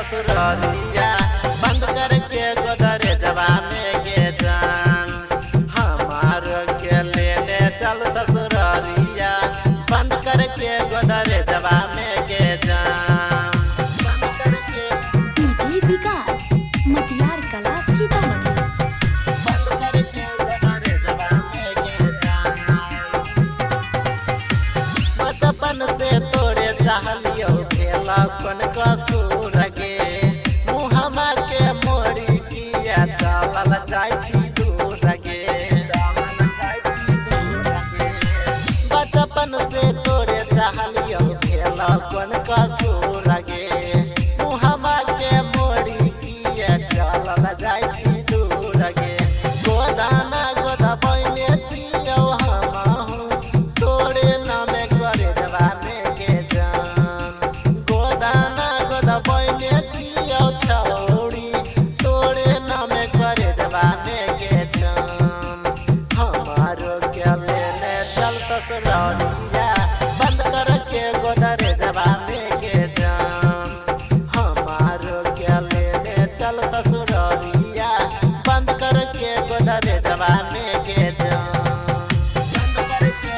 ससुरालिया बंद करके गोदरेजवा में के जान हमारो के लेने चल ससुरालिया बंद करके गोदरेजवा में के जान बंद करके डीजे विकास मटियार कला सीतामढ़ी बंद करके गोदरेजवा में के जान बचपन से तोड़े चाहलियो खेला कौन कसूर गे मुहमा के मोड़ी किया चावल जाय छी दूर गे बचपन से तोड़े चाहलियो खेला कौन कसूर गे मुहमा के मोड़ी किया चावल जाय छी दूर गे गोदाना गोदा बने छियो हम तोड़े नामे करे जवा में के जान गोदाना गोदा बने छियो छौड़ी तोड़े नामे करे जवा में के जान हमारो के लेने चल ससुरालिया बंद करके गोदरेजवा में के जान हमारो के लेने चल ससुरालिया बंद करके गोदरेजवा में के जान बंद करके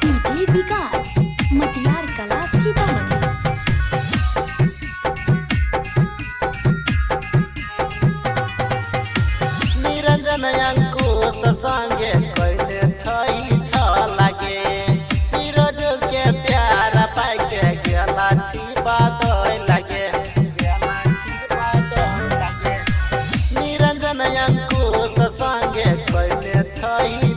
डीजे विकास मटियार कला सीतामढ़ी निरंजन अंकुश संगे कइले छई छ लागे सिरोज के प्यार पाइ के गेला छिपा दय लागे निरंजन अंकुश संगे कइले छई